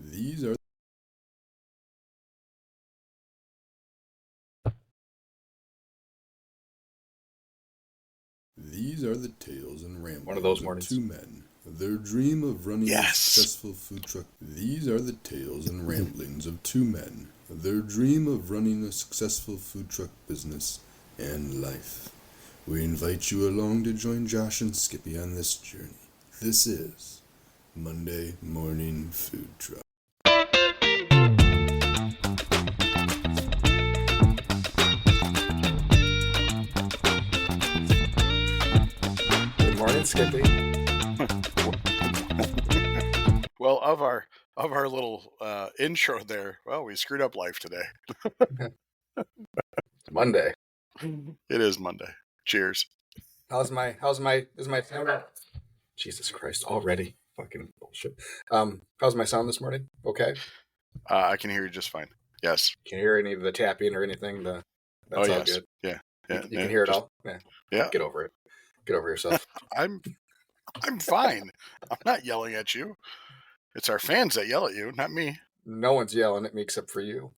These are the tales and One of those ramblings of mornings. two men. Their dream of running a successful food truck. These are the tales and ramblings of two men. Their dream of running a successful food truck business and life. We invite you along to join Josh and Skippy on this journey. This is Monday Morning Food Truck. Good morning, Skippy. Well, of our little intro there, well, we screwed up life today. Monday. It is Monday. Cheers. Is my sound? Jesus Christ, already fucking bullshit. How's my sound this morning? Okay. I can hear you just fine. Yes. Can't hear any of the tapping or anything. That's all yes. good. Yeah. You can hear it all. Yeah. Get over it. Get over yourself. I'm fine. I'm not yelling at you. It's our fans that yell at you, not me. No one's yelling at me except for you.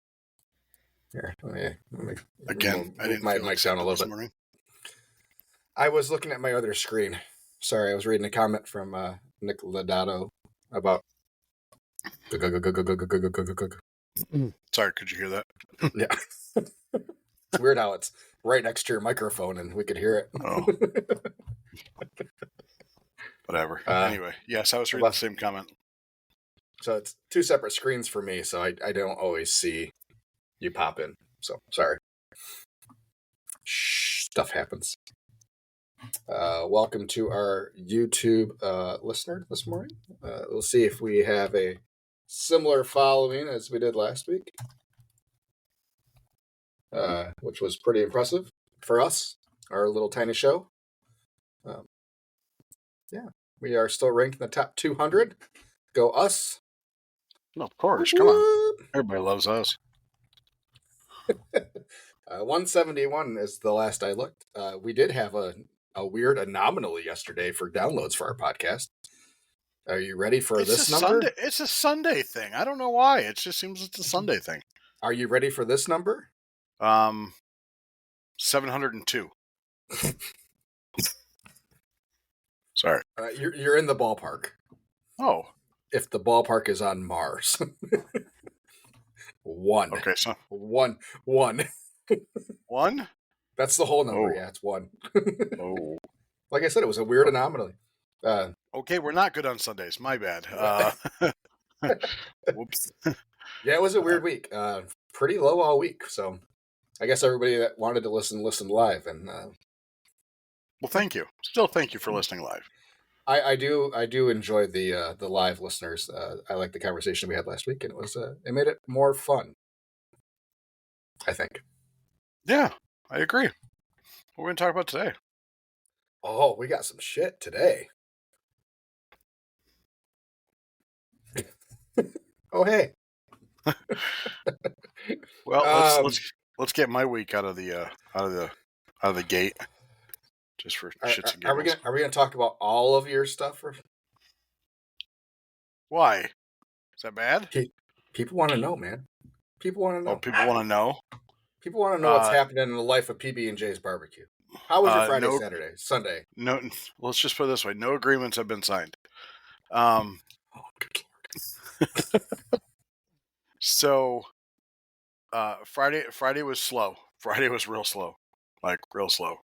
Here, let me Again, I didn't my feel mic down a little bit. Morning. I was looking at my other screen. Sorry, I was reading a comment from Nick Lodato about. Sorry, could you hear that? Yeah. It's weird how it's right next to your microphone and we could hear it. Oh. Whatever. Anyway, yes, I was reading the same comment. So it's two separate screens for me, so I don't always see you pop in. So sorry. Stuff happens. Welcome to our YouTube listener this morning. We'll see if we have a similar following as we did last week, which was pretty impressive for us, our little tiny show. Yeah, we are still ranked in the top 200. Go us. Of course, come on. Everybody loves us. 171 is the last I looked. We did have a weird anomaly yesterday for downloads for our podcast. Are you ready for this number? It's a Sunday thing. I don't know why. It just seems it's a Sunday thing. Are you ready for this number? 702. Sorry. You're in the ballpark. Oh. If the ballpark is on Mars. 1. Okay, so 1. 1? That's the whole number. Oh. Yeah, it's 1. Oh. Like I said, it was a weird anomaly. Okay, we're not good on Sundays. My bad. Whoops. Yeah, it was a weird week. Pretty low all week. So I guess everybody that wanted to listen live. And well, thank you. Still, thank you for listening live. I do enjoy the live listeners. I like the conversation we had last week, and it made it more fun, I think. Yeah, I agree. What are we going to talk about today? Oh, we got some shit today. Oh, hey. Well, let's get my week out of the gate. Just for shits and giggles. Are we gonna talk about all of your stuff? Or... Why? Is that bad? People want to know, man. People want to know. Oh, people want to know? People want to know what's happening in the life of PB&J's barbecue. How was your Friday, Saturday, Sunday? No, let's just put it this way. No agreements have been signed. Oh, good Lord. So, Friday was slow. Friday was real slow. Like, real slow.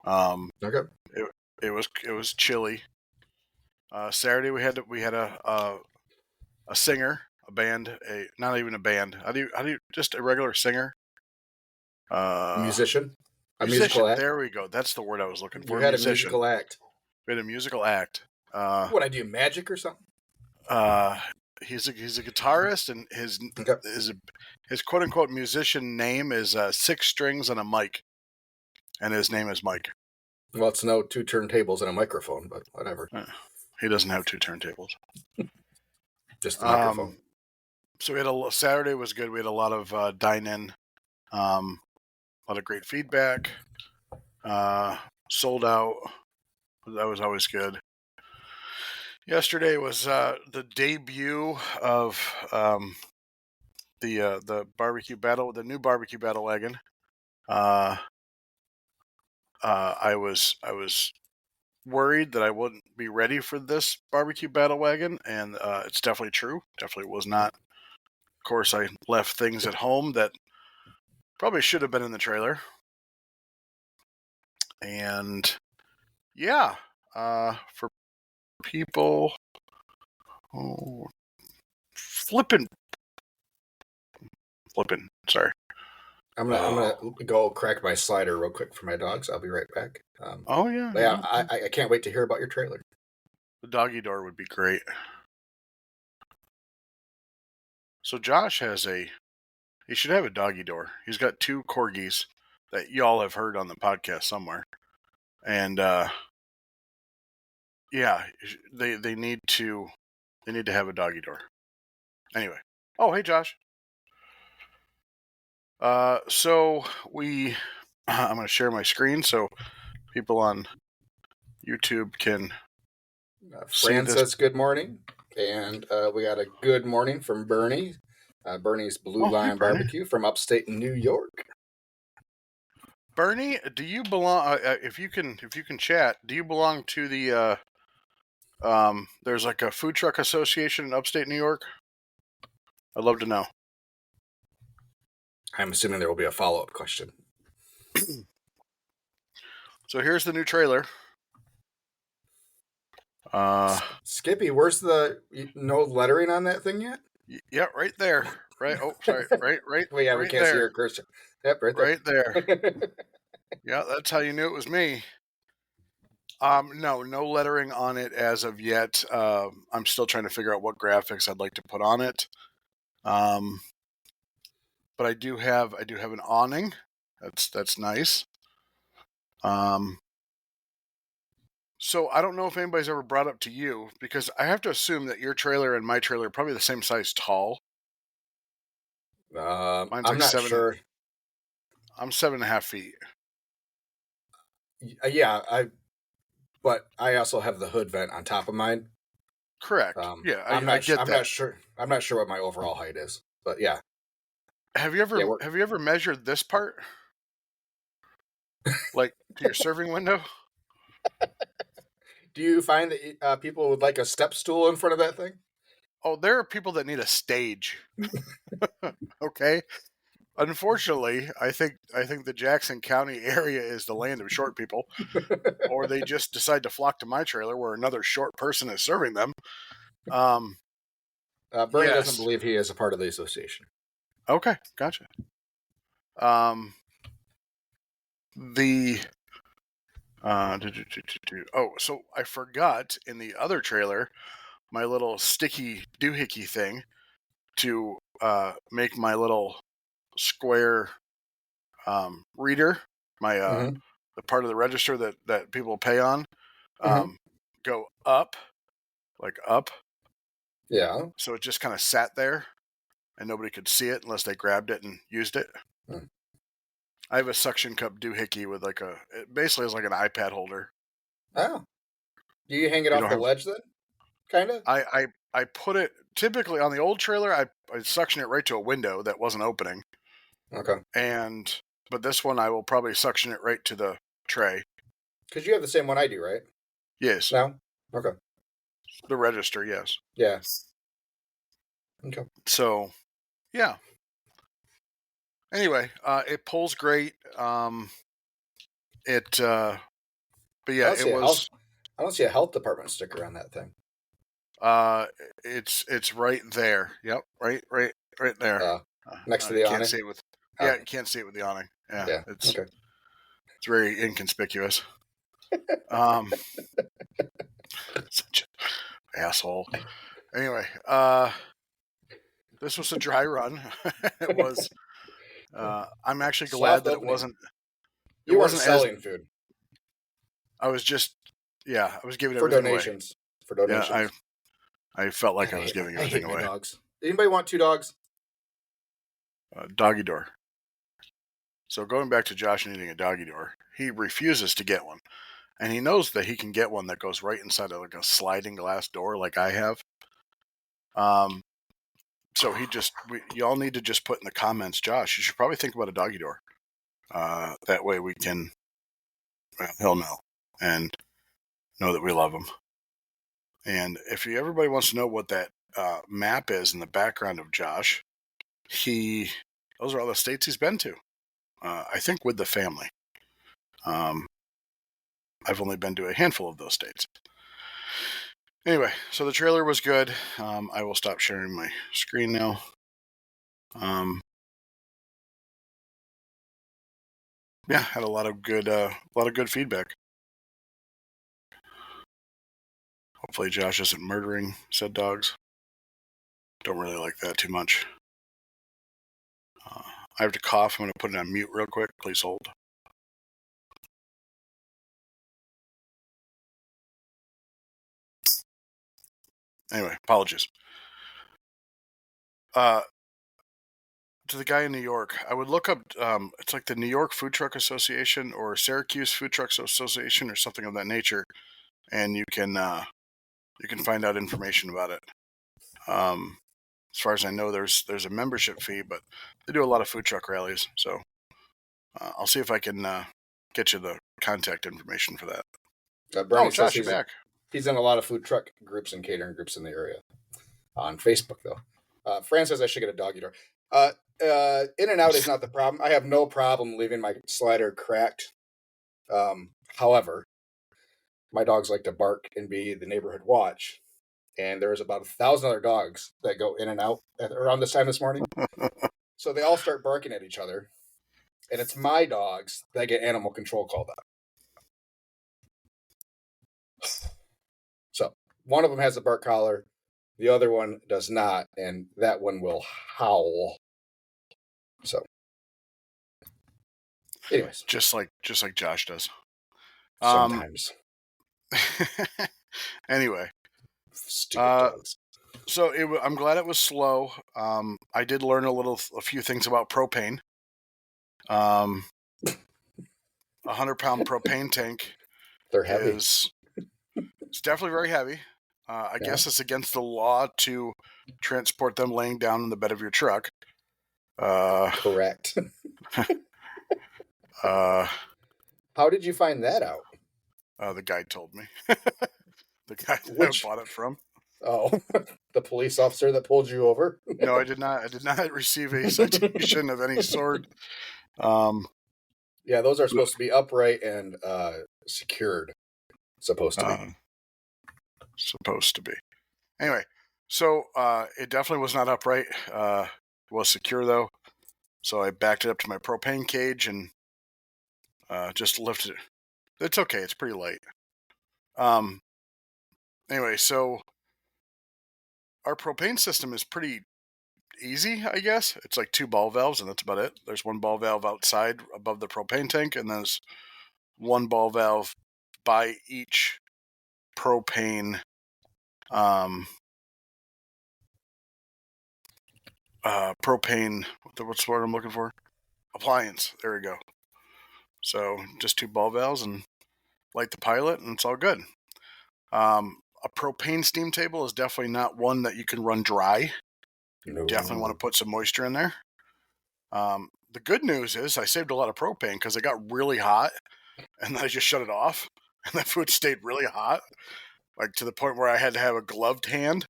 Okay. It was chilly. Saturday we had a singer, a band, not even a band. How do you just a regular singer? Musician. A musical act. There we go. That's the word I was looking for. You had a musical act. We had a musical act. What, I do magic or something? He's a guitarist, and his quote unquote musician name is 6 strings and a mic, and his name is Mike. Well, it's no 2 turntables and a microphone, but whatever. He doesn't have 2 turntables. Just a microphone. So we had Saturday was good. We had a lot of dine-in, a lot of great feedback. Sold out. That was always good. Yesterday was the debut of the barbecue battle, the new barbecue battle wagon. I was worried that I wouldn't be ready for this barbecue battle wagon, and it's definitely true. Definitely was not. Of course, I left things at home that probably should have been in the trailer. And yeah, for people, flipping. Sorry. I'm gonna go crack my slider real quick for my dogs. I'll be right back. I can't wait to hear about your trailer. The doggy door would be great. So Josh he should have a doggy door. He's got 2 corgis that y'all have heard on the podcast somewhere. And yeah, they need to have a doggy door. Anyway. Oh, hey Josh. So I'm going to share my screen so people on YouTube can Fran says good morning, and we got a good morning from Bernie. Bernie's Blue Line Barbecue from upstate New York. Bernie, do you belong? If you can chat, do you belong to the? There's like a food truck association in upstate New York. I'd love to know. I'm assuming there will be a follow-up question. So here's the new trailer. Skippy, where's the no lettering on that thing yet? Yeah, right there. Right. Oh, sorry. Right. Well, yeah, right we can't see your cursor. Yep, right there. Right there. Yeah, that's how you knew it was me. No lettering on it as of yet. I'm still trying to figure out what graphics I'd like to put on it. But I do have an awning. That's nice. So I don't know if anybody's ever brought up to you, because I have to assume that your trailer and my trailer are probably the same size tall. Mine's I'm not sure. I'm 7.5 feet. Yeah, but I also have the hood vent on top of mine. Correct. Yeah, I get that. I'm not sure what my overall height is, but yeah. Have you ever measured this part? Like to your serving window? Do you find that people would like a step stool in front of that thing? Oh, there are people that need a stage. Okay. Unfortunately, I think the Jackson County area is the land of short people, or they just decide to flock to my trailer where another short person is serving them. Bernie doesn't believe he is a part of the association. Okay, gotcha. So I forgot in the other trailer my little sticky doohickey thing to make my little square reader, my the part of the register that people pay on, go up, like up. Yeah. So it just kind of sat there, and nobody could see it unless they grabbed it and used it. I have a suction cup doohickey with it basically is like an iPad holder. Oh. Do you hang it off the ledge then? Kind of? I put it, typically on the old trailer, I suction it right to a window that wasn't opening. Okay. But this one I will probably suction it right to the tray. Because you have the same one I do, right? Yes. No? Okay. The register, yes. Yeah. Okay. So, yeah. Anyway, it pulls great. But yeah, I don't see a health department sticker on that thing. It's right there. Yep, right there. Next to the awning. You can't see it with the awning. Yeah. It's very inconspicuous. Such an asshole. Anyway, this was a dry run. It was. I'm actually glad that it wasn't. You weren't selling food. I was just, I was giving for everything donations. away. For donations. Yeah, I felt like I was giving everything away. Dogs. Anybody want 2 dogs? Doggy door. So going back to Josh needing a doggy door, he refuses to get one. and he knows that he can get one that goes right inside of like a sliding glass door, like I have. So y'all need to just put in the comments, Josh, you should probably think about a doggy door. That way we can, he'll know and know that we love him. And if everybody wants to know what that map is in the background of Josh, those are all the states he's been to. I think with the family. I've only been to a handful of those states. Anyway, so the trailer was good. I will stop sharing my screen now. Yeah, had a lot of good feedback. Hopefully Josh isn't murdering said dogs. Don't really like that too much. I have to cough. I'm going to put it on mute real quick. Please hold. Anyway, apologies. To the guy in New York, I would look up, it's like the New York Food Truck Association or Syracuse Food Truck Association or something of that nature, and you can find out information about it. As far as I know, there's a membership fee, but they do a lot of food truck rallies, so I'll see if I can get you the contact information for that. Bernie Josh, says you're back. He's in a lot of food truck groups and catering groups in the area. On Facebook, though. Fran says I should get a doggy door. In and out is not the problem. I have no problem leaving my slider cracked. However, my dogs like to bark and be the neighborhood watch. And there's about 1,000 other dogs that go in and out around this time this morning. So they all start barking at each other. And it's my dogs that get animal control called out. So one of them has a bark collar. The other one does not. And that one will howl. So, anyways. Just like Josh does. Sometimes. Anyway. Stupid dogs. So I'm glad it was slow. I did learn a few things about propane. 100-pound propane tank. They're heavy. It's definitely very heavy. I guess it's against the law to transport them laying down in the bed of your truck. Correct. How did you find that out? The guy told me. The guy that I bought it from. Oh, the police officer that pulled you over? No, I did not. I did not receive a citation of any sort. Yeah, those are supposed to be upright and secured. Supposed to be. Supposed to be. Anyway, so it definitely was not upright. It was secure, though. So I backed it up to my propane cage and just lifted it. It's okay. It's pretty light. Anyway, so our propane system is pretty easy, I guess. It's like 2 ball valves, and that's about it. There's 1 ball valve outside above the propane tank, and there's 1 ball valve by each propane what's the word I'm looking for? Appliance. There we go. So just 2 ball valves and light the pilot, and it's all good. A propane steam table is definitely not one that you can run dry. You definitely want to put some moisture in there. The good news is I saved a lot of propane because it got really hot, and then I just shut it off, and the food stayed really hot, like to the point where I had to have a gloved hand.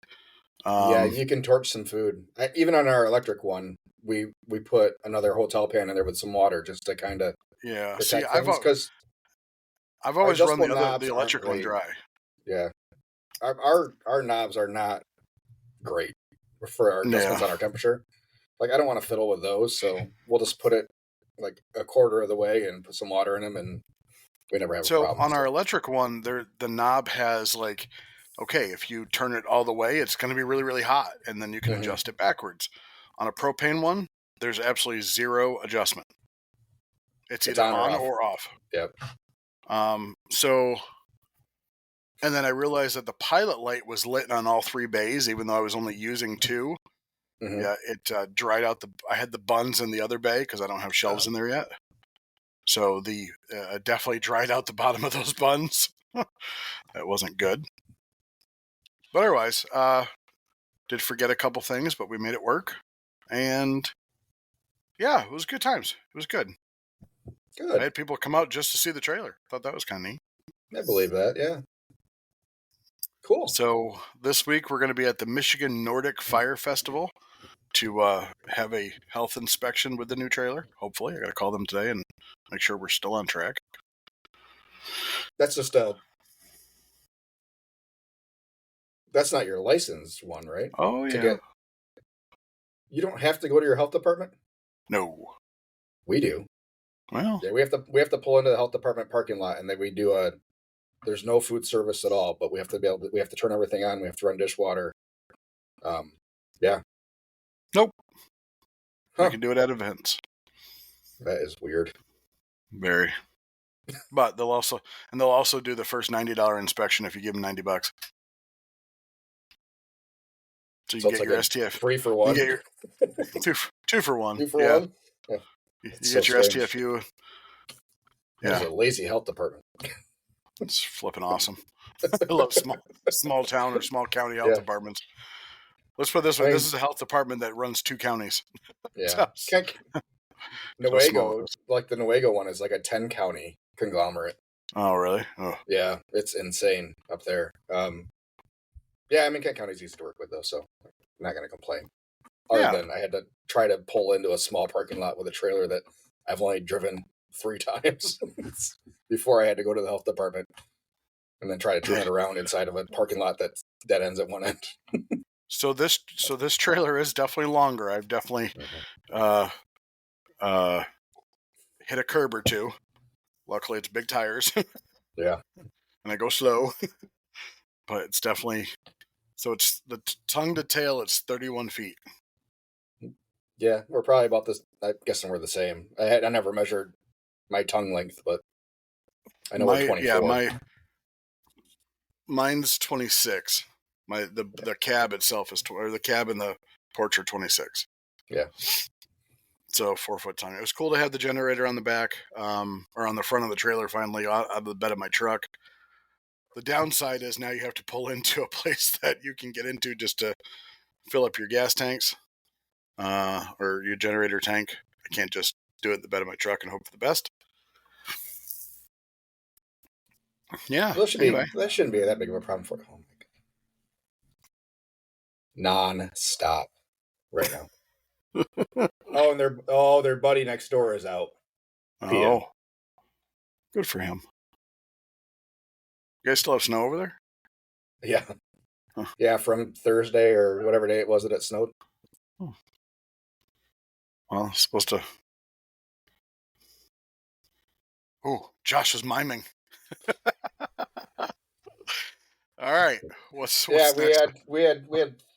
Yeah, you can torch some food. Even on our electric one, we put another hotel pan in there with some water just to kind of protect things. Because I've always run the electric one dry. Yeah, our knobs are not great for our adjustments on our temperature. Like, I don't want to fiddle with those, so we'll just put it like a quarter of the way and put some water in them, and we never have a problem. So on our electric one, the knob has like, okay, if you turn it all the way, it's going to be really, really hot, and then you can adjust it backwards. On a propane one, there's absolutely zero adjustment. It's either on or off. Yep. So, and then I realized that the pilot light was lit on all 3 bays, even though I was only using 2. Yeah, it dried out I had the buns in the other bay because I don't have shelves in there yet. So the definitely dried out the bottom of those buns. That wasn't good. But otherwise, did forget a couple things, but we made it work. And yeah, it was good times. It was good. Good. I had people come out just to see the trailer. Thought that was kind of neat. I believe that, yeah. Cool. So this week we're going to be at the Michigan Nordic Fire Festival to have a health inspection with the new trailer. Hopefully, I got to call them today and make sure we're still on track. That's just that's not your licensed one, right? Oh yeah. You don't have to go to your health department? No. We do. Well. Yeah, we have to pull into the health department parking lot, and then we do there's no food service at all, but we have to turn everything on. We have to run dishwater. Yeah. Nope. Huh. We can do it at events. That is weird. Very. But they'll also do the first $90 inspection if you give them $90. So you get your STF 3 for 1. You get your two for one. 2 for 1. Yeah. You get your STFU. Yeah. It's a lazy health department. It's flipping awesome. I love small town or small county health departments. Let's put it this way: this is a health department that runs 2 counties. Yeah. Newaygo, like the Newaygo one, is like a 10-county conglomerate. Oh, really? Oh. Yeah, it's insane up there. Yeah, I mean, Kent County's easy to work with, though, so I'm not going to complain. Other than I had to try to pull into a small parking lot with a trailer that I've only driven 3 times before I had to go to the health department and then try to turn it around inside of a parking lot that dead ends at one end. So this trailer is definitely longer. I've definitely hit a curb or two. Luckily, it's big tires. Yeah. And I go slow. But it's definitely... So it's the tongue to tail, it's 31 feet. Yeah, we're probably about this. I'm guessing we're the same. I never measured my tongue length, but I know we're 24. Yeah, mine's 26. The cab itself is or the cab and the porch are 26. Yeah. So 4-foot tongue. It was cool to have the generator on the back, or on the front of the trailer finally out of the bed of my truck. The downside is now you have to pull into a place that you can get into just to fill up your gas tanks, or your generator tank. I can't just do it in the bed of my truck and hope for the best. Yeah. Well, that shouldn't be that big of a problem for you. Oh my God. Non-stop right now. Their buddy next door is out. Oh. Good for him. You guys still have snow over there? Yeah. Huh. Yeah, from Thursday or whatever day it was that it snowed. Oh. Well, it's supposed to... Oh, Josh is miming. All right. What's next? we had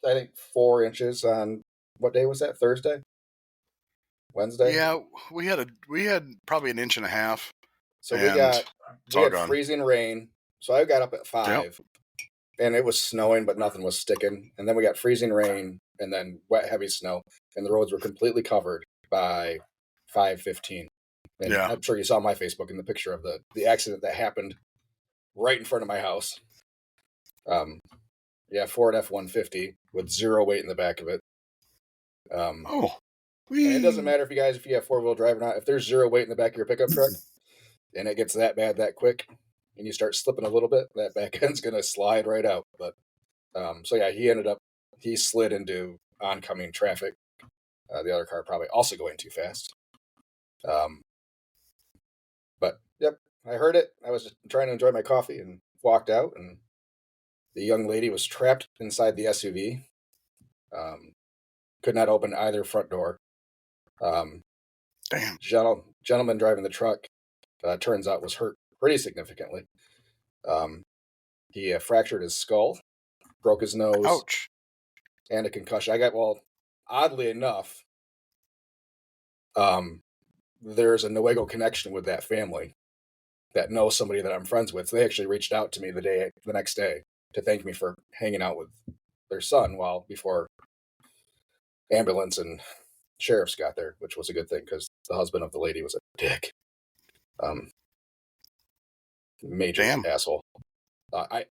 I think 4 inches on what day was that? Thursday? Wednesday? Yeah, we had probably 1.5 inches. So we had freezing rain. So I got up at 5 and it was snowing, but nothing was sticking. And then we got freezing rain and then wet, heavy snow, and the roads were completely covered by 5:15. And I'm sure you saw my Facebook in the picture of the accident that happened right in front of my house. Ford F-150 with 0 weight in the back of it. And it doesn't matter if you have 4-wheel drive or not. If there's 0 weight in the back of your pickup truck and it gets that bad that quick and you start slipping a little bit, that back end's going to slide right out. But he slid into oncoming traffic. The other car probably also going too fast. But yep, I heard it. I was just trying to enjoy my coffee and walked out, and the young lady was trapped inside the SUV. Could not open either front door. Damn. Gentleman driving the truck, turns out, was hurt pretty significantly. He fractured his skull, broke his nose. Ouch. And a concussion. Oddly enough, there's a Newaygo connection with that family that knows somebody that I'm friends with. So they actually reached out to me the next day to thank me for hanging out with their son before ambulance and sheriffs got there, which was a good thing because the husband of the lady was a dick. Major Damn. asshole.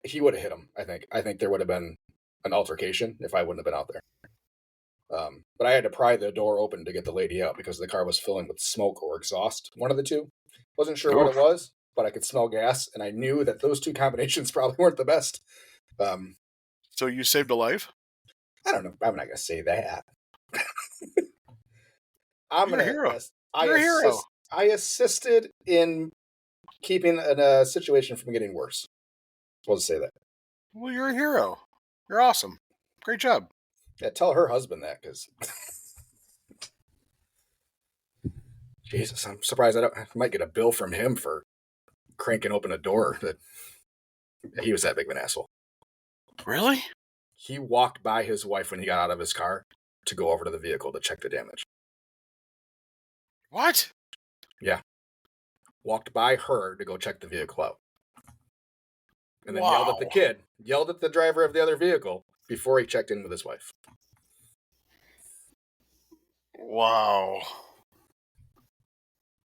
He would have hit him. I think there would have been an altercation if I wouldn't have been out there. But I had to pry the door open to get the lady out because the car was filling with smoke or exhaust. One of the two. Wasn't sure what it was, but I could smell gas, and I knew that those two combinations probably weren't the best. So you saved a life? I don't know. I'm not going to say that. You're a hero. You're a hero. I assisted in keeping a situation from getting worse. I'll just say that. Well, you're a hero. You're awesome. Great job. Yeah, tell her husband that, because Jesus, I'm surprised I might get a bill from him for cranking open a door. That he was that big of an asshole. Really? He walked by his wife when he got out of his car to go over to the vehicle to check the damage. What? Yeah. Walked by her to go check the vehicle out. And then yelled at the driver of the other vehicle before he checked in with his wife. Wow.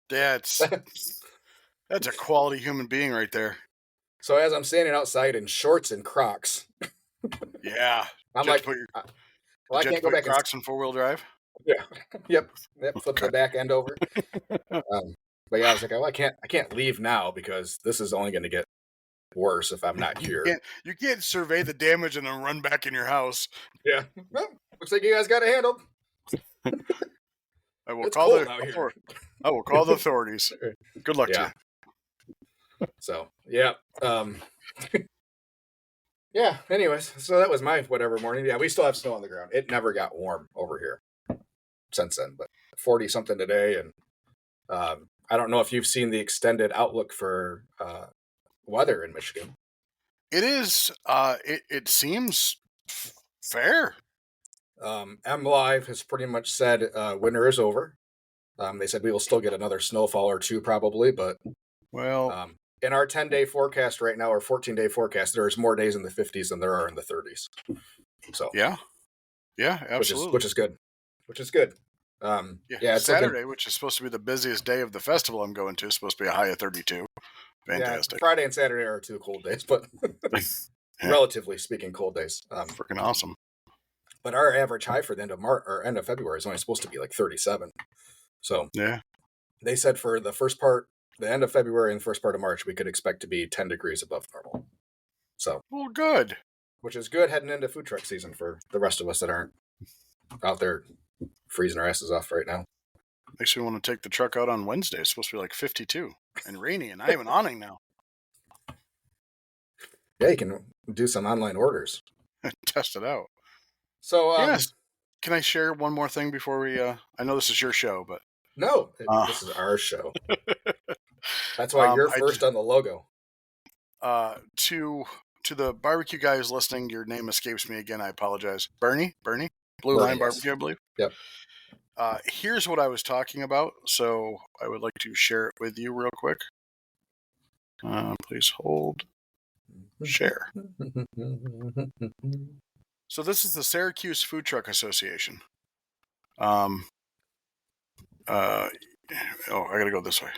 That's a quality human being right there. So as I'm standing outside in shorts and Crocs, yeah, I'm like, I can't go back. Crocs in 4-wheel drive. Yeah, yep. Flip the back end over. But yeah, I was like, I can't leave now because this is only going to get worse if I'm not here. You can't survey the damage and then run back in your house. Yeah, well, looks like you guys got it handled. I will call the authorities. Good luck to you. So, yeah. Yeah, anyways, so that was my whatever morning. Yeah, we still have snow on the ground. It never got warm over here since then, but 40-something today. And I don't know if you've seen the extended outlook for weather in Michigan. It is, it seems fair. MLive has pretty much said winter is over. They said we will still get another snowfall or two probably, but in our 10-day forecast right now, or 14-day forecast, there's more days in the 50s than there are in the 30s. So yeah, absolutely, which is good. Saturday, which is supposed to be the busiest day of the festival I'm going to, is supposed to be a high of 32. Fantastic. Yeah, Friday and Saturday are 2 cold days, but relatively speaking, cold days. Freaking awesome. But our average high for the end of March or end of February is only supposed to be like 37. So yeah, they said for the end of February and the first part of March, we could expect to be 10 degrees above normal. So, well, good. Which is good heading into food truck season for the rest of us that aren't out there freezing our asses off right now. Makes me want to take the truck out on Wednesday. It's supposed to be like 52 and rainy, and I have an awning now. Yeah, you can do some online orders. Test it out. So, yes. Can I share one more thing before we? I know this is your show, but no, this is our show. That's why you're first on the logo. To the barbecue guys listening, your name escapes me again. I apologize. Bernie, Blue Line Barbecue, I believe. Yep. Here's what I was talking about. So I would like to share it with you real quick. Please hold. Share. So this is the Syracuse Food Truck Association. I gotta go this way.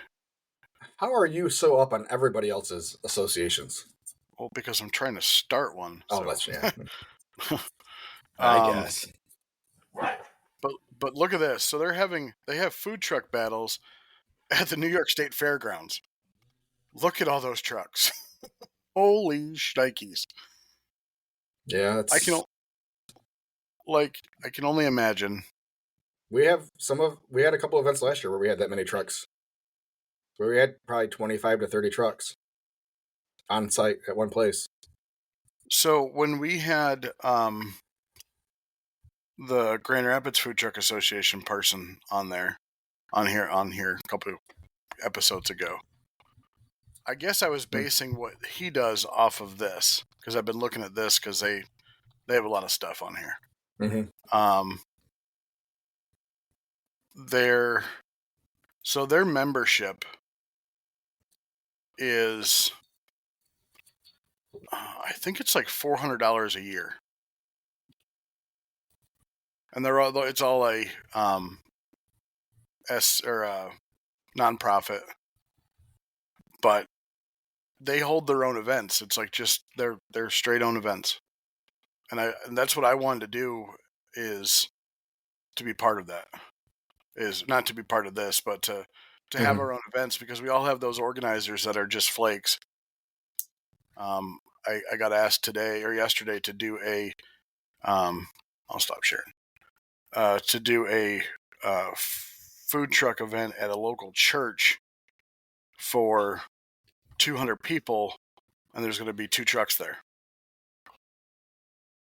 How are you so up on everybody else's associations? Well, because I'm trying to start one. Oh, so. that's yeah. I guess. But look at this. So they have food truck battles at the New York State Fairgrounds. Look at all those trucks. Holy shnikes. Yeah, I can only imagine. We had a couple events last year where we had that many trucks. Where we had probably 25 to 30 trucks on site at one place. So when we had the Grand Rapids Food Truck Association person on here a couple of episodes ago, I guess I was basing what he does off of this because I've been looking at this because they have a lot of stuff on here. Mm-hmm. Their membership is I think it's like $400 a year, and it's all a nonprofit. but they hold their own events. It's like just their straight own events, and that's what I wanted to do, is to be part of that. Is not to be part of this, but to have our own events, because we all have those organizers that are just flakes. I got asked today or yesterday to do a I'll stop sharing. To do a food truck event at a local church for 200 people, and there's going to be 2 trucks there.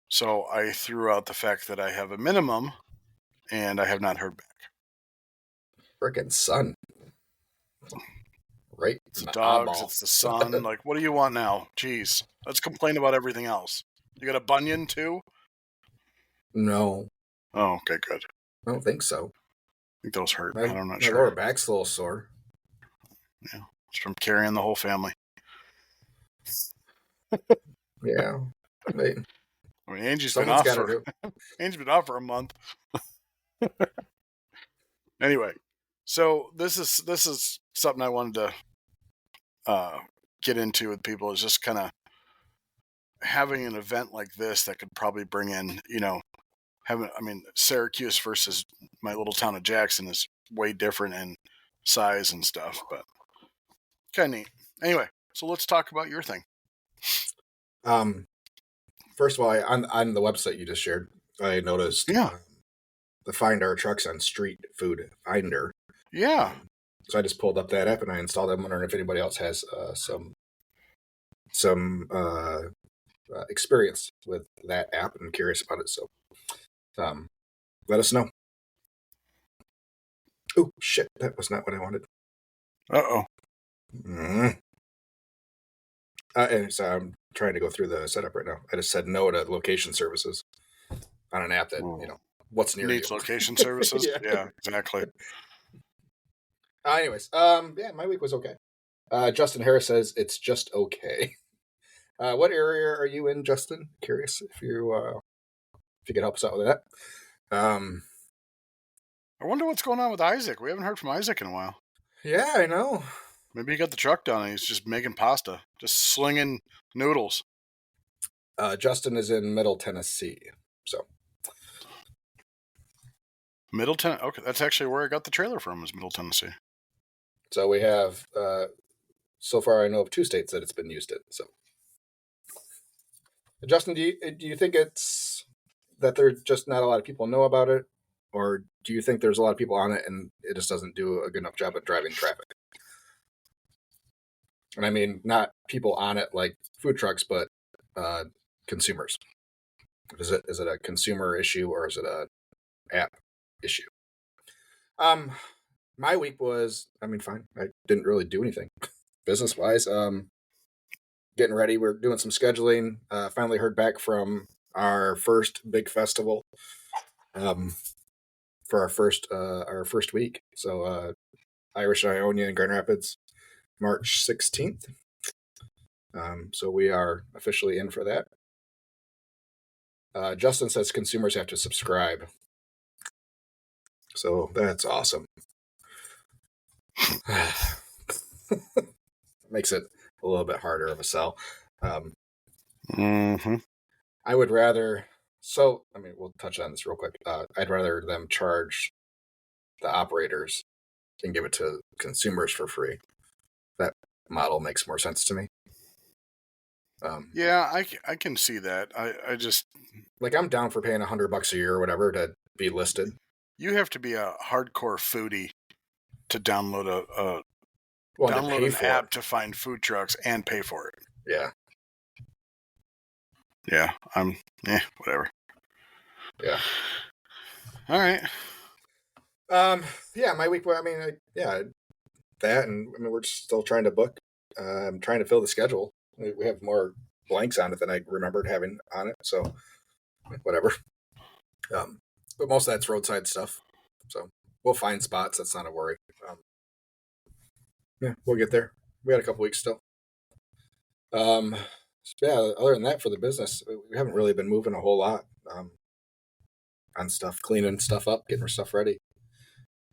So I threw out the fact that I have a minimum, and I have not heard back. Frickin' sun. Right? It's the dogs, it's the sun. Like, what do you want now? Jeez. Let's complain about everything else. You got a bunion too? No. Oh, okay, good. I don't think so. I think those hurt. I'm not my sure. My lower back's a little sore. Yeah. It's from carrying the whole family. Yeah. I mean, Angie's been off for a month. Anyway, so this is something I wanted to get into with people, is just kind of having an event like this that could probably bring in, Syracuse versus my little town of Jackson is way different in size and stuff, but kind of neat. Anyway, so let's talk about your thing. First of all, on the website you just shared, I noticed the Find Our Trucks on Street Food Finder. Yeah. So I just pulled up that app and I installed it. I'm wondering if anybody else has some experience with that app and curious about it. So let us know. Oh, shit. That was not what I wanted. Uh-oh. And so I'm trying to go through the setup right now. I just said no to location services on an app that, what's near needs you. Location services? Yeah, exactly. Anyways, my week was okay. Justin Harris says it's just okay. What area are you in, Justin? Curious if you could help us out with that. I wonder what's going on with Isaac. We haven't heard from Isaac in a while. Yeah, I know. Maybe he got the truck done and he's just making pasta, just slinging noodles. Justin is in Middle Tennessee, so. Middle Tennessee. Okay, that's actually where I got the trailer from, is Middle Tennessee. So we have, so far I know of 2 states that it's been used in. So, Justin, do you think it's that there's just not a lot of people know about it, or do you think there's a lot of people on it and it just doesn't do a good enough job at driving traffic? And I mean, not people on it like food trucks, but consumers. Is it a consumer issue or is it a app issue? My week was, fine. I didn't really do anything business wise. Getting ready. We're doing some scheduling. Finally heard back from our first big festival for our first week. So Irish and Ionia in Grand Rapids, March 16th. So we are officially in for that. Justin says consumers have to subscribe. So that's awesome. Makes it a little bit harder of a sell. I would rather... So, we'll touch on this real quick. I'd rather them charge the operators and give it to consumers for free. That model makes more sense to me. Yeah, I can see that. I just... I'm down for paying $100 a year or whatever to be listed. You have to be a hardcore foodie to download an app to find food trucks and pay for it. Yeah. Yeah, whatever. Yeah. All right. Yeah, my week, that, and we're still trying to book. I'm trying to fill the schedule. We have more blanks on it than I remembered having on it, so whatever. But most of that's roadside stuff, so we'll find spots. That's not a worry. Yeah, we'll get there. We got a couple weeks still. Other than that, for the business, we haven't really been moving a whole lot on stuff, cleaning stuff up, getting our stuff ready.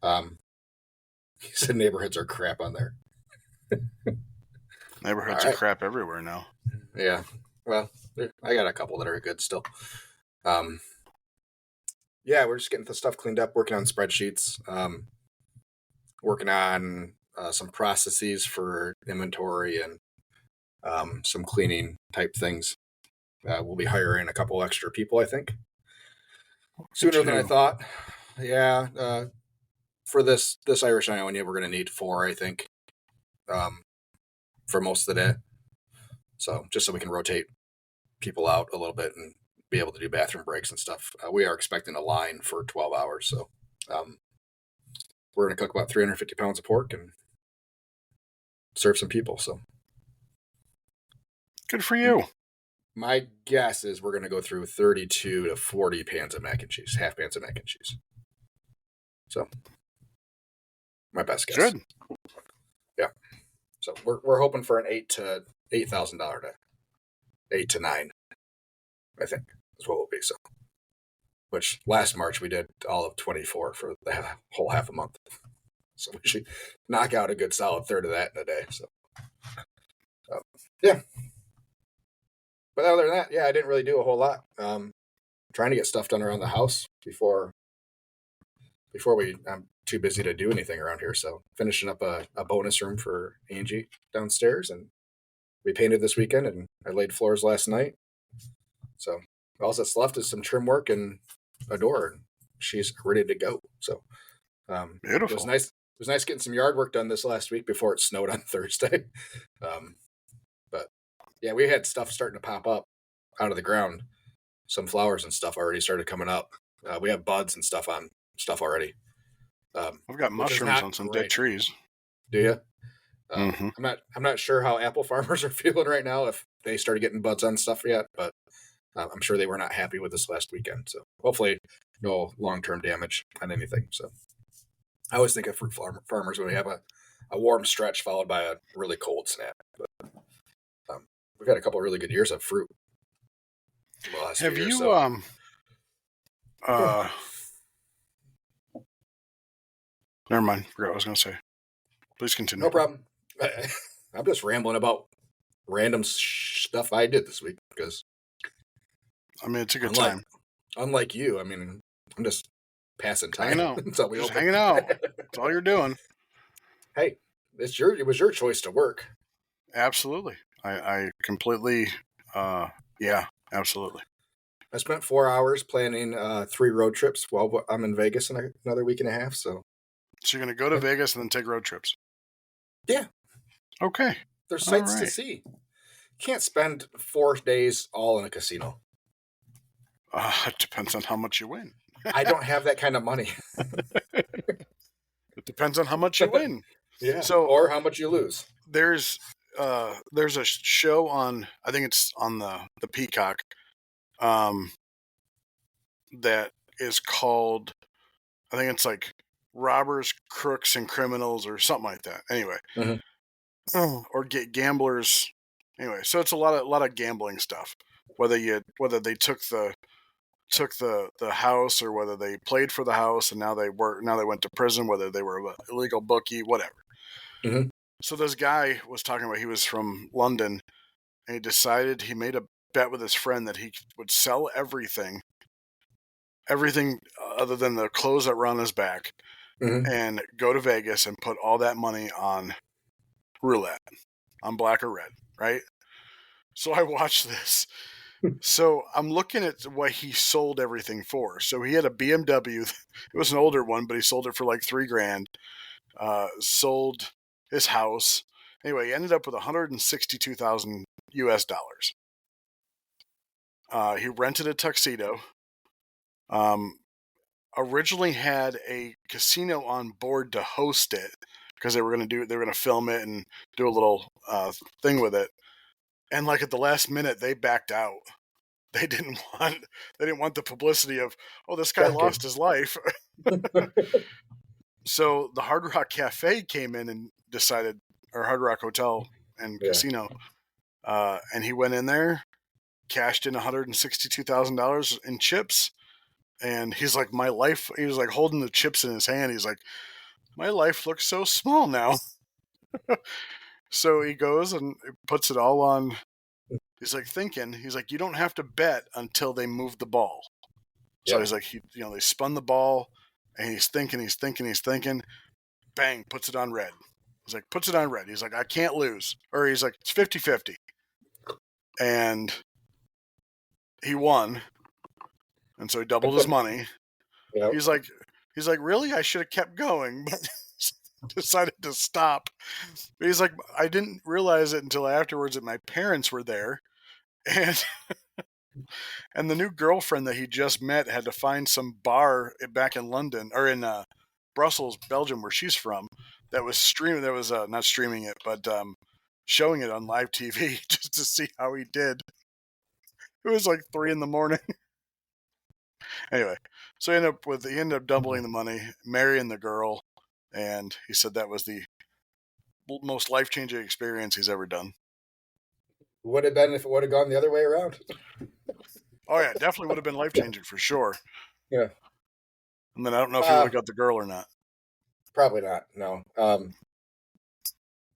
He said neighborhoods are crap on there. Neighborhoods All are right. crap everywhere now. Yeah. Well, I got a couple that are good still. Yeah, we're just getting the stuff cleaned up, working on spreadsheets, working on some processes for inventory and some cleaning type things. We'll be hiring a couple extra people, I think, sooner than I thought. Yeah, for this Irish Ionia, we're going to need 4, I think, for most of the day. So just so we can rotate people out a little bit and be able to do bathroom breaks and stuff. We are expecting a line for 12 hours, so we're going to cook about 350 pounds of pork and serve some people. So good for you. My guess is we're going to go through 32 to 40 pans of mac and cheese, half pans of mac and cheese. So my best guess. Good. Yeah. So we're hoping for an $8,000 day, 8 to 9, I think is what we'll be. So, which last March we did all of 24 for the whole half a month. So we should knock out a good solid third of that in a day. So, yeah. But other than that, yeah, I didn't really do a whole lot. Trying to get stuff done around the house before I'm too busy to do anything around here. So finishing up a bonus room for Angie downstairs, and we painted this weekend, and I laid floors last night. So all that's left is some trim work and a door, and she's ready to go. So beautiful. It was nice. It was nice getting some yard work done this last week before it snowed on Thursday. But yeah, we had stuff starting to pop up out of the ground. Some flowers and stuff already started coming up. We have buds and stuff on stuff already. I've got mushrooms on some dead trees. Do you? Mm-hmm. I'm not sure how apple farmers are feeling right now, if they started getting buds on stuff yet, but I'm sure they were not happy with this last weekend. So hopefully no long-term damage on anything. So I always think of fruit farmers when we have a warm stretch followed by a really cold snap. But we've had a couple of really good years of fruit. Have you never mind. Forgot what I was going to say. Please continue. No problem. I'm just rambling about random stuff I did this week because I mean, it's a good time. Unlike you, I mean, I'm just passing time. Hanging out. Until we just open. Hanging out. That's all you're doing. Hey, it was your choice to work. Absolutely. I completely, yeah, absolutely. I spent 4 hours planning 3 road trips while I'm in Vegas in another week and a half. So you're going to go to Vegas and then take road trips? Yeah. Okay. There's sights to see. You can't spend 4 days all in a casino. It depends on how much you win. I don't have that kind of money. It depends on how much you win. Yeah. Or how much you lose. There's a show on, I think it's on the Peacock, that is called, I think it's like Robbers, Crooks, and Criminals or something like that. Anyway, or get gamblers. Anyway, so it's a lot of gambling stuff. Whether they took the house or whether they played for the house and now they went to prison, whether they were an illegal bookie, whatever. Mm-hmm. So this guy was talking about, he was from London, and he made a bet with his friend that he would sell everything other than the clothes that were on his back, and go to Vegas and put all that money on roulette, on black or red, right? So I watched this. So I'm looking at what he sold everything for. So he had a BMW. It was an older one, but he sold it for like $3,000. Sold his house. Anyway, he ended up with $162,000 US. He rented a tuxedo. Originally had a casino on board to host it because they were going to film it and do a little thing with it. And like at the last minute, they backed out. They didn't want the publicity of, oh, this guy lost his life. So the Hard Rock Cafe came in and decided, or Hard Rock Hotel and Casino, and he went in there, cashed in $162,000 in chips, and he's like, my life. He was like holding the chips in his hand. He's like, my life looks so small now. So he goes and puts it all on. He's like thinking. He's like, you don't have to bet until they move the ball. So Yep. he's like, they spun the ball, and he's thinking. Bang, puts it on red. He's like, puts it on red. He's like, I can't lose. Or he's like, it's 50-50. And he won. And so he doubled his money. Yep. He's like, really? I should have kept going, but decided to stop. But he's like, I didn't realize it until afterwards that my parents were there. And the new girlfriend that he just met had to find some bar back in London, or in Brussels, Belgium, where she's from, that was streaming. That was not streaming it, but showing it on live TV just to see how he did. It was like 3 a.m. Anyway, so he ended up doubling the money, marrying the girl, and he said that was the most life-changing experience he's ever done. Would have been if it would have gone the other way around. Oh yeah, definitely would have been life-changing for sure. Yeah. And then I don't know if he would have got the girl or not. Probably not. No.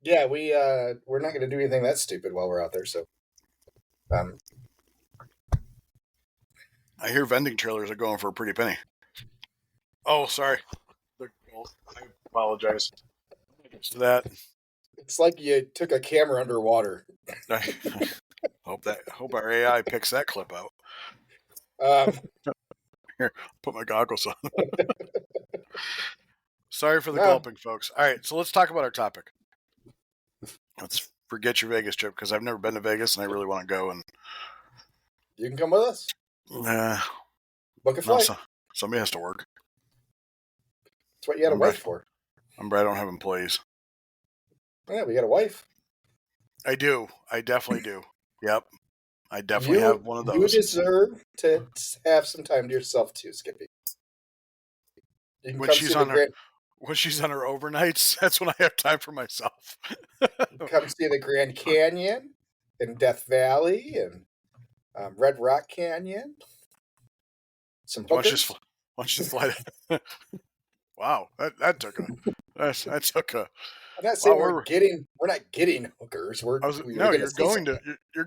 Yeah, we're not going to do anything that stupid while we're out there. So, I hear vending trailers are going for a pretty penny. Oh, sorry. I apologize to that. It's like you took a camera underwater. I hope our AI picks that clip out. Here, put my goggles on. Sorry for the gulping, folks. All right, so let's talk about our topic. Let's forget your Vegas trip, because I've never been to Vegas and I really want to go. And you can come with us. Book a flight. No, somebody has to work. That's what you got a wife for. I don't have employees. Yeah, we got a wife. I do. I definitely do. Yep. I definitely have one of those. You deserve to have some time to yourself too, Skippy. You can when she's on her overnights, that's when I have time for myself. Come see the Grand Canyon and Death Valley and Red Rock Canyon. Some hookers. Why don't you fly? Wow, that took a. I'm not saying we're not getting hookers. You're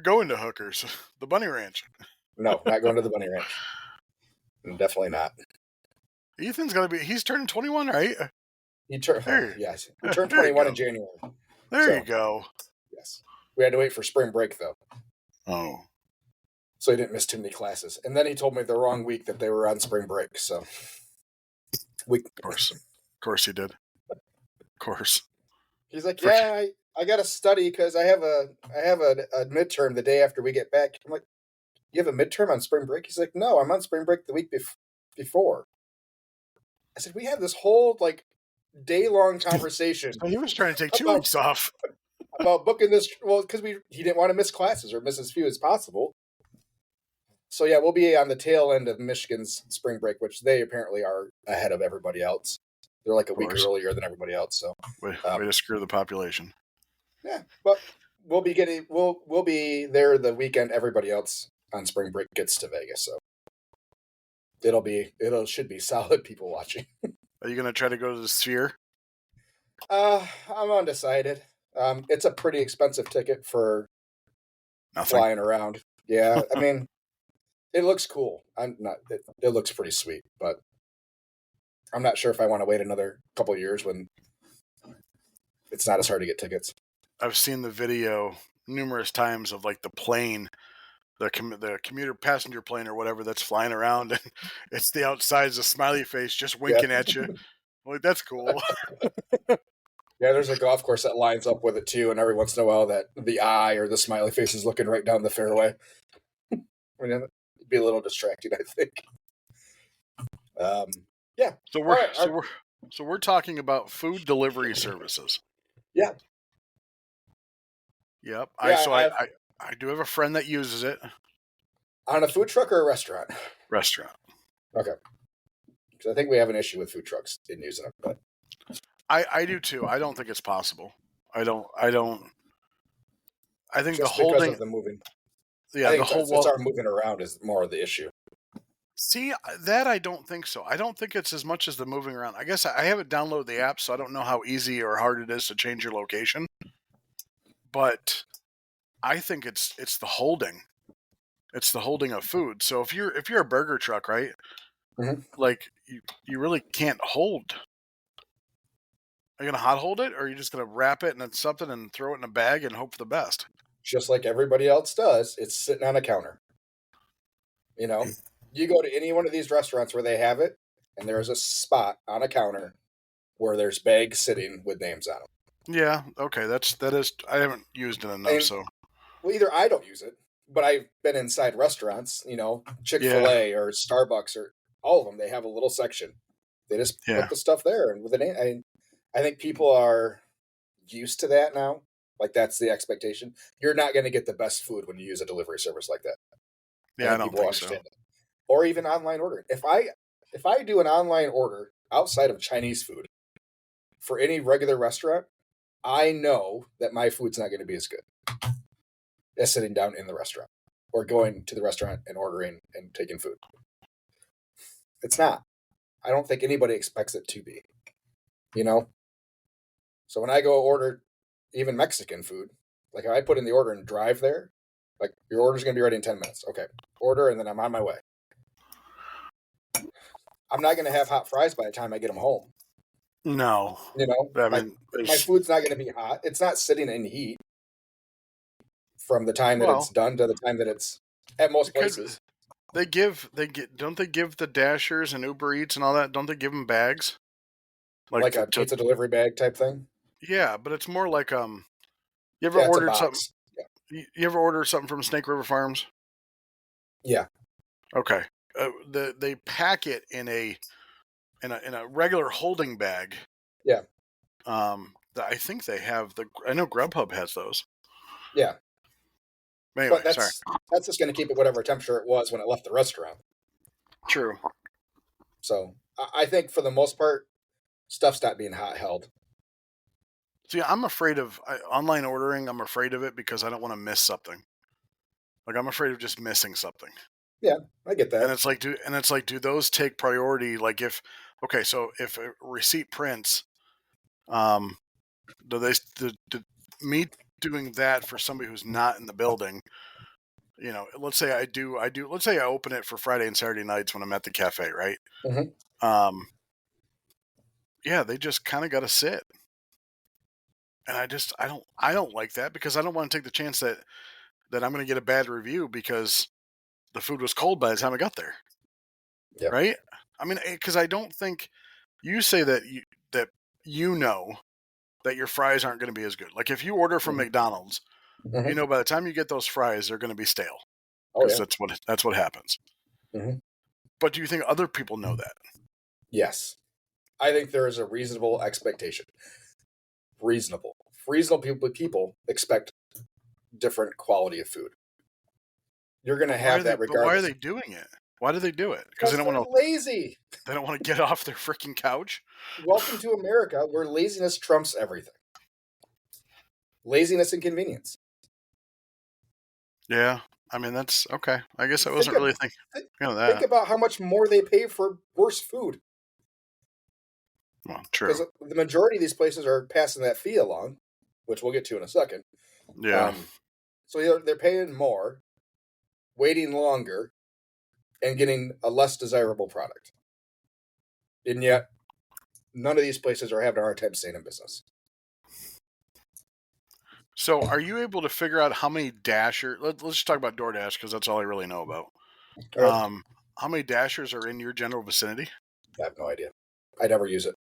going to hookers. The Bunny Ranch. No, not going to the Bunny Ranch. Definitely not. Ethan's he's turning 21, right? He turned 21 in January. There you go. Yes. We had to wait for spring break though. Oh. So he didn't miss too many classes. And then he told me the wrong week that they were on spring break, so Of course he did. Of course. He's like, yeah, I got to study because I have a midterm the day after we get back. I'm like, you have a midterm on spring break? He's like, no, I'm on spring break the week before. I said, we had this whole day-long conversation. So he was trying to take 2 weeks off about booking this. Well, because he didn't want to miss classes or miss as few as possible. So yeah, we'll be on the tail end of Michigan's spring break, which they apparently are ahead of everybody else. They're like a week earlier than everybody else. So way to screw the population. Yeah, but we'll be there the weekend everybody else on spring break gets to Vegas. So should be solid people watching. Are you gonna try to go to the Sphere? I'm undecided. It's a pretty expensive ticket for flying around. Yeah, I mean, it looks cool. It looks pretty sweet, but I'm not sure if I want to wait another couple of years when it's not as hard to get tickets. I've seen the video numerous times of the plane, the commuter passenger plane or whatever that's flying around, and it's the outside's a smiley face just winking at you. Like, that's cool. Yeah, there's a golf course that lines up with it too, and every once in a while that the eye or the smiley face is looking right down the fairway. It'd be a little distracting, I think. Yeah. So we're talking about food delivery services. Yeah. Yep. I do have a friend that uses it. On a food truck or a restaurant? Restaurant. Okay. Because I think we have an issue with food trucks in using them, but I do too. I don't think it's possible. I think just the whole thing. Of the moving. Yeah, the whole our moving around is more of the issue. See, that I don't think so. I don't think it's as much as the moving around. I guess I haven't downloaded the app, so I don't know how easy or hard it is to change your location. but I think it's the holding. It's the holding of food. So if you're a burger truck, right? Mm-hmm. Like you really can't hold. Are you gonna hot hold it, or are you just gonna wrap it in something and throw it in a bag and hope for the best? Just like everybody else does, it's sitting on a counter. You know, you go to any one of these restaurants where they have it, and there's a spot on a counter where there's bags sitting with names on them. Yeah, okay, that is. I haven't used it enough, And so well, either I don't use it, but I've been inside restaurants, you know, Chick-fil-A or Starbucks or all of them. They have a little section. They just yeah, put the stuff there, and with the name. I think people are used to that now. Like that's the expectation. You're not going to get the best food when you use a delivery service like that. yeah. I And don't people think so. understand that. Or even online ordering. If I do an online order outside of Chinese food for any regular restaurant, I know that my food's not going to be as good as sitting down in the restaurant or going to the restaurant and ordering and taking food. It's not. I don't think anybody expects it to be. You know? So when I go order even Mexican food, like if I put in the order and drive there, like your order's going to be ready in 10 minutes. Okay. Order and then I'm on my way. I'm not going to have hot fries by the time I get them home. No, You know, I my mean, food's not going to be hot. It's not sitting in heat from the time that it's done to the time that it's at most places. Don't they give the Dashers and Uber Eats and all that? Don't they give them bags? Like a pizza delivery bag type thing. Yeah, but it's more like You ever Yeah, it's a ordered something? box. Yeah. You ever ordered something from Snake River Farms? Yeah. Okay. They pack it in a regular holding bag. Yeah. I think they have I know GrubHub has those. Yeah. Anyway, But that's just going to keep it whatever temperature it was when it left the restaurant. True. So I think for the most part, stuff's not being hot held. See, I'm afraid of online ordering. I'm afraid of it because I don't want to miss something. Like I'm afraid of just missing something. Yeah, I get that. And it's like, do those take priority? Like if a receipt prints, do me doing that for somebody who's not in the building? You know, let's say I do. Let's say I open it for Friday and Saturday nights when I'm at the cafe, right? Mm-hmm. Yeah, they just kind of got to sit, and I don't like that because I don't want to take the chance that I'm going to get a bad review because the food was cold by the time I got there. Yep. Right? I mean, because I don't think you say that you know that your fries aren't going to be as good. Like if you order from McDonald's, Mm-hmm. you know by the time you get those fries, they're going to be stale. Oh yeah, that's what happens. Mm-hmm. But do you think other people know that? Yes, I think there is a reasonable expectation. Reasonable people expect different quality of food. You're going to have that regardless. But why are they doing it? Why do they do it? Because they don't want to. Lazy. They don't want to get off their freaking couch. Welcome to America, where laziness trumps everything. Laziness and convenience. Yeah, I mean that's okay. I guess I wasn't really thinking of that. Think about how much more they pay for worse food. Well, true. Because the majority of these places are passing that fee along, which we'll get to in a second. Yeah. So they're paying more, waiting longer, and getting a less desirable product. And yet, none of these places are having a hard time staying in business. So, are you able to figure out how many Dashers? Let's just talk about DoorDash because that's all I really know about. How many Dashers are in your general vicinity? I have no idea. I never use it.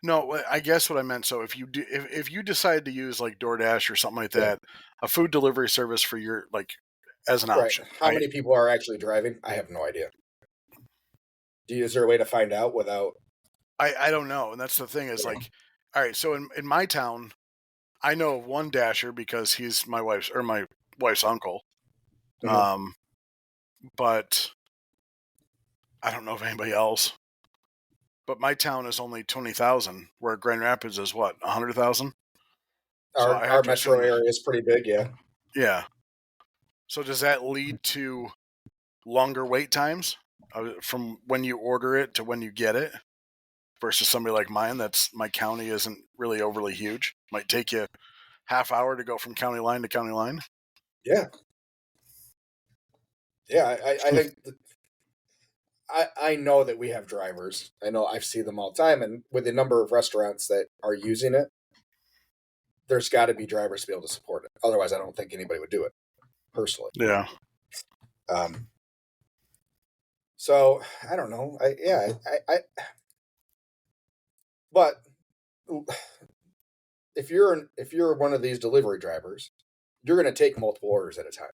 No, I guess what I meant. So, if you decide to use like DoorDash or something like that, a food delivery service for your as an option. How many people are actually driving? I have no idea. Is there a way to find out without? I don't know, and that's the thing is all right. So in my town, I know of one Dasher because he's my wife's uncle. Mm-hmm. But I don't know of anybody else. But my town is only 20,000, where Grand Rapids is what 100,000. Our metro area is pretty big, yeah. Yeah. So does that lead to longer wait times from when you order it to when you get it? Versus somebody like mine, my county isn't really overly huge. Might take you half hour to go from county line to county line. Yeah. Yeah, I think I know that we have drivers. I know I see them all the time, and with the number of restaurants that are using it, there's got to be drivers to be able to support it. Otherwise, I don't think anybody would do it, personally. Yeah. So I don't know. But if you're one of these delivery drivers, you're going to take multiple orders at a time.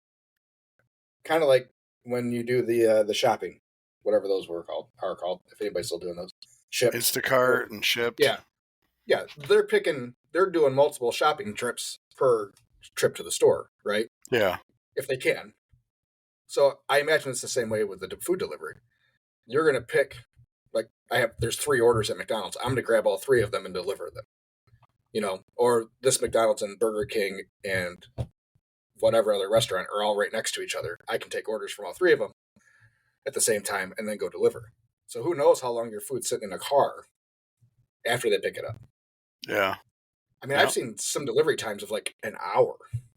Kind of like when you do the shopping, whatever those are called. If anybody's still doing those, Shipt, Instacart and Shipt. Yeah. They're doing multiple shopping trips per trip to the store, right? Yeah. If they can. So I imagine it's the same way with the food delivery. You're going to pick, there's 3 orders at McDonald's. I'm going to grab all 3 of them and deliver them. Or this McDonald's and Burger King and whatever other restaurant are all right next to each other. I can take orders from all 3 of them at the same time and then go deliver. So who knows how long your food's sitting in a car after they pick it up. Yeah. I mean, I've seen some delivery times of like an hour.